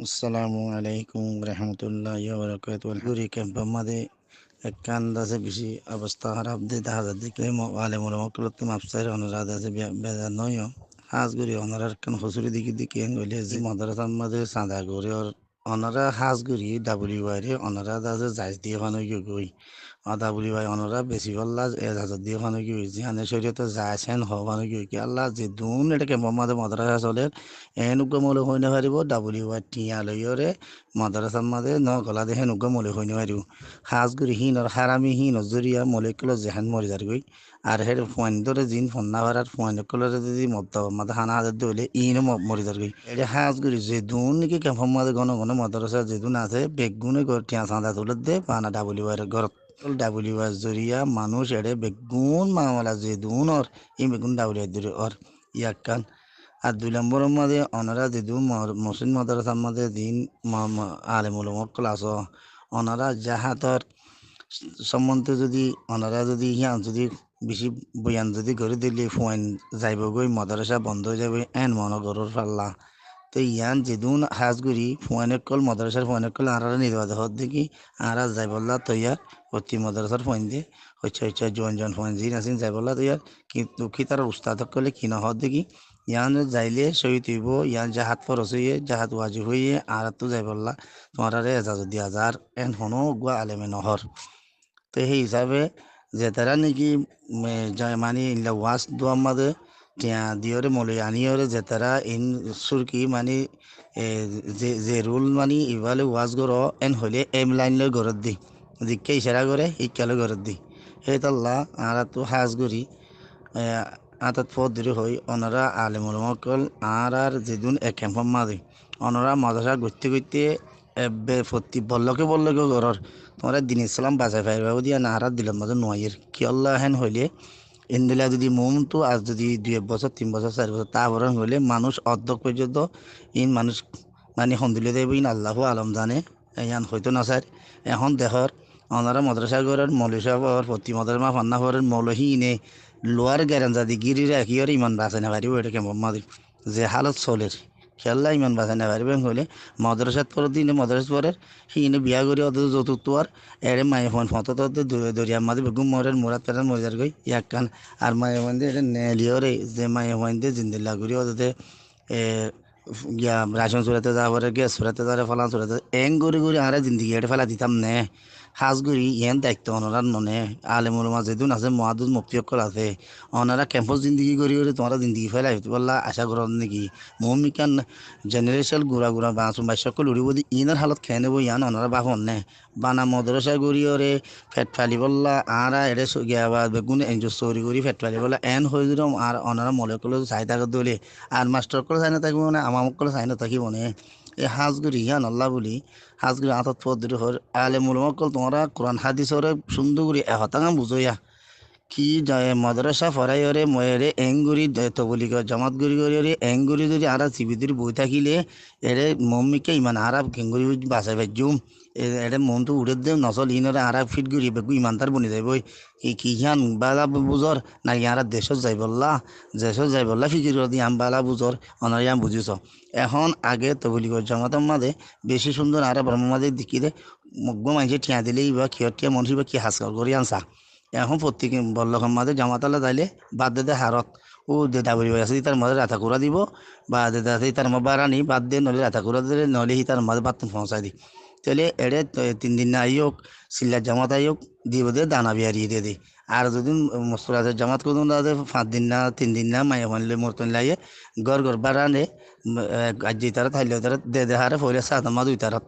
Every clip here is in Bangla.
আসসালামু আলাইকুম রহমতুল্লাহ বরকাত গুরি ক্যাম্পমাদে একান্দাজে বেশি অবস্থা খারাপ দে দেখা যায় দেখলে আলেমুল মকলত মাপসাইর অনুরাধ আছে বেজার নয় হাজগুড়ি অনারার কান হসুরি দিকে দিকে গলে যে মাদ্রাসার মাঝে চাঁদা করে অনারা হাজগুড়ি ডাবলি বাইরে অনারা দাজে যাইজ দিয়ে খানো গই আদা বলি ভাই অনরা বেশি পাল্লা এজাজত দিয়ে খানো কি হয়েছে হানে শরীয়তে যাইছেন হবানো কি কি আল্লাহ যে দুন এটা কেমন মাঝে মাদ্রাসা চলে এনুগ্য মলে হইনে পারিব ডাবলি ভাই টিয়া লইরে মাদ্রাসার মাঝে ন গলা দেখে নুগ্য মলে হইনে পারিব হাজগুড়ি হিন আর হারামি হিন জরিয়া মলিকুলো জেহান মরি যার গই আর হের ফোন ধরে জিন ফোন না ভাড়ার ফোন কলরে যদি মত মাথা হানা হাজার দইলে ইনও মরি যার গই এটা হাজগুড়ি যে দুন নাকি কেমন মাঝে ঘন ঘন মাদ্রাসা যে দুন আছে বেগুনে টিয়া চাঁদা তুলে দে পানা ডাবলি ভাইয়ের ঘরত ডাবলিউএস জরিয়া মানুষ এড়ে বেগুন মামলা যে দুনর এই বেগুন ডাবলিউ ওর ইয়াকান আর 2 নম্বর মাঝে অনারা যেদু মুসলিম মাদ্রাসার মাঝে দিন আলেমুল ক্লাস অনারা জাহাতর সম্বন্ধে যদি অনারা যদি ইয়ান যদি বেশি বয়ান যদি করে দিলে ফোন যাইব গই মাদ্রাসা বন্ধ হয়ে যাবে এন মনে গরুর পাল্লা তো ইয়ান যেদুন হাজগুড়ি ফোয়ানের কল মাদ্রাসার ফোয়ানের কল আর নির্বাদ হত দেখি আর যাই বললা তৈয়ার প্রতি মাদ্রাসার ফোন দিয়ে হচ্ছে জন ফোন জিন আসিন যাই বললা তৈয়ার কিন্তু কি তার উস্তাদ করলে কি না হত দেখি ইয়ান যাইলে শহীদ হইব ইয়ান জাহাত ফরস হইয়ে জাহাত ওয়াজি হইয়ে আর তো যাই বললা তোমার এজাজত দিয়া যার এন হনো গুয়া আলেমে নহর তো সেই হিসাবে যে তারা নাকি মানে ওয়াজ দোয়ার মাঝে টিয়া দিওরে মলে আনিওরে যে তারা ইন সুরকি মানে এ, যে রুল মানে ইভালে ওয়াজ গর এন হলে এম লাইন লই গরত দি দিকে ইশারা করে ইকালে গরত দি সেই তাল্লা আর তো হাজ গরি আতাত পদরি হই অনারা আলেমুল মকল আর যেদিন এক ক্যাম্পর মাঝে অনারা মাদ্রাসা ঘুরতে ঘুরতে এবে প্রতি বল্লকে ঘরের তোমরা দিন ইসলাম বাঁচাই ফাইবাবো দিয়া না হারাত দিলাম মাঝে নয়ের কি আল্লাহ হেন হইলে ইন্দিলা যদি তো আজ যদি 2 বছর 3 বছর 4 বছর তা বরং হইলে মানুষ অর্ধক পর্যন্ত ইন মানুষ মানে সন্দিলে দেব ইন আল্লাহ আলম জানে ইয়ান হয়তো না স্যার এখন দেহর ওনারা মাদ্রাসা ঘরের মৌলী সাহেব প্রতি মাদ্রাসা ফান্না ঘরের মৌলহী ইনে লোয়ার গ্যারেঞ্জা দি গিরি রাখি আর ইমান বাঁচে না পারিব এটা কেমন মাদি যে হালত চলের খেলা ইমান বাঁচে না পারিবেন হলে মাদ্রাসাত পরের দিনে মাদ্রাসা পরের সিনে বিয়া করি অত যতুর্থ আর এরে মায়ে ফোন ফটো দরিয়া মাঝে বেগুম মরের মোরাত পেরান মজার গই ইয়াক কান আর মায়ে মন্দে এটা নেলিওরে যে মায়ে মন্দে জিন্দিল্লা করি অততে গিয়া রাশন চুরাতে যাওয়া পরে গ্যাস চুরাতে যাওয়ারে ফলান চুরাতে এং ঘুরি আরে জিন্দিগি এটা ফেলা দিতাম নে সাজ ঘুরি ইয়েন দায়িত্ব অনরার ননে আলেমুল মাঝে দুন আছে মহাদুদ মুক্তি অকল আছে অনারা ক্যাম্পাস জিন্দিগি করি তোমার জিন্দিগি ফেলাই বললা আশা কর নাকি মমিকান জেনারেশন গুড়া বাঁচুন বা সকল উড়িব দি ইনার হালত খেয়ে নেবো ইয়ান অনারা বাহন নে বানা মদরসা গড়ি ওরে ফেট ফালি বললা আর এরে গিয়া বা বেগুন এনজো চৌরি করি ফেট ফালি বললা এন হয়ে দিলাম আর অনারা মলেকুলো চাই থাকা দলে আর মাস্টার করে চাই না থাকিব না আমার মক্কলে চাই না থাকিব নে এই হাজগুড়ি ইয়ান আল্লাহ বলি হাজগুড়ি আতত পদ্রি হর আলে মূলমক্কল তোমরা কোরআন হাদিসরে সুন্দর করে এহতাঙা বুঝইয়া কি মাদ্রাসা ফরাইরে ময়েরে এংগুড়ি তবলি জমাত গুড়ি এংগুড়ি যদি আর চিবিদির বই থাকিলে এরে মম্মিকে ইমান আরাব গেঙ্গুড়ি বাঁচাই পাইজুম এরে মনটো উড়ে দে নচল ইনরে আরাব ফিট গুড়ি বেগু ইমানতার বনি যাইবই এই কি হিয়ান বালা বুজর না ইয়ারা দেশত যাই বললা ফিকির দি আম বালা বুজর অনার ইয়াম বুঝিছ এখন আগে তবলি জমাতের মাঝে বেশি সুন্দর আরে ব্রহ্ম মাঝে দিকিরে মগ্গ মাঝে ঠিয়া দিলেই বা খিয়টিয়া মনসি বা কি হাসকাল করি আনসা এখন প্রত্যেক বল্লখন মাঝে জামাতালা যাইলে বাদ দে হারত ও দেদা বলি আছে তার মাঝে রাথা কুড়া দিব বা দেদা তার মা বারানি বাদ দিয়ে নলে রাথা কুড়া দিলে নলে তার মাঝে বাদ পৌঁছাই দি তাহলে এড়ে 3 দিন না আইওক সিল্লার জামাত আইওক দিব দে দানা বিয়ারি দিয়ে দে আর যদি মস্তরাজের জামাত করুন 5 দিন না 3 দিন না মায়ে মানলে মরতন লাইয়ে ঘর বারানে আজি তারা থাইলে তারা দে হারে ফলে সাত মা 2 তারাত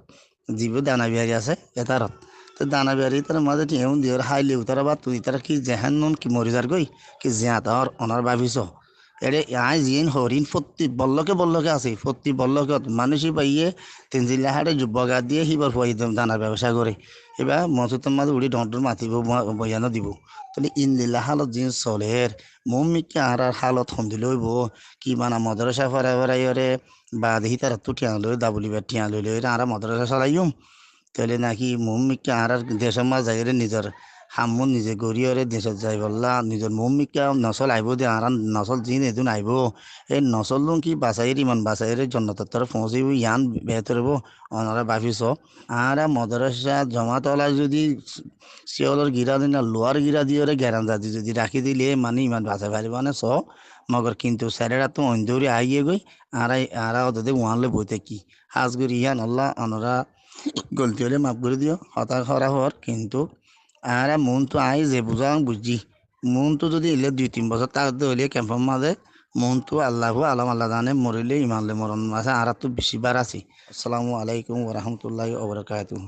জীব দানা বিয়ারি আছে এতারত তো দানা বেরি তার মাঝে টিউন দিয়ে হাইলে তারা বা তুই তারা কি জেহান নুন কি মরি যার গই কি জিয়া তার অনার ভাবিস এরে আই জিন হরিণ বল্লকে আছে প্রতি বল্লকে মানুষই পাইয়ে 3 জিল্লা হাটে যুবগা দিয়ে সিবার ফুয়াই দানার ব্যবসা করে এবার মসুতের মাঝে উড়ি ডর মাতিব বয়ানো দিব তাহলে ইনদিল্লা হালত জিন চলের মম্মিকে আর হালত সন্ধিল হইব কি মানা মদরসা ফরাই বা দেখি তারা তো টিয়া লই দাবলি বা টিয়া লই আর মদরসা চলাইম তাহলে নাকি মম্মিকে আর দেশের মাঝ যাই নিজের হামুন নিজে গরিয়রে দেশত যাই বললা নিজের মম্মিকা নসল আইব দে আর নসল জিন এদিন আইব এই নসল লুন কি বাসাইর ইমান বাসাইর জন্নতর তরফ পৌঁছিব ইয়ান বেহতর হব অনারা ভাবিস আর মদরসা জমাতলায় যদি শিওলর গিরা দিন লোয়ার গিরা দিয়ে গ্যারান জাতি যদি রাখি দিলে মানে ইমান বাঁচা পারিব না মগর কিন্তু স্যারেরা তো অন্ধরে আইয়ে গই আর ওদের ওয়ানলে বইতে কি হাজগুড়ি ইয়ান আল্লাহ অনরা গলতি হলে মাফ করে দিও হতা খরা হর কিন্তু আর মন তো আই যে বুঝাং বুঝছি মন তো যদি এলে 2-3 বছর তাকতে হইলে ক্যাম্পের মাঝে মন তো আল্লাহ আলম আল্লাহ জানে মরিলে ইমানলে মরণ মাসে আর তো বেশি বার আছি আসসালামু আলাইকুম ওরহমতুল্লাহ ওবরাকাতুহ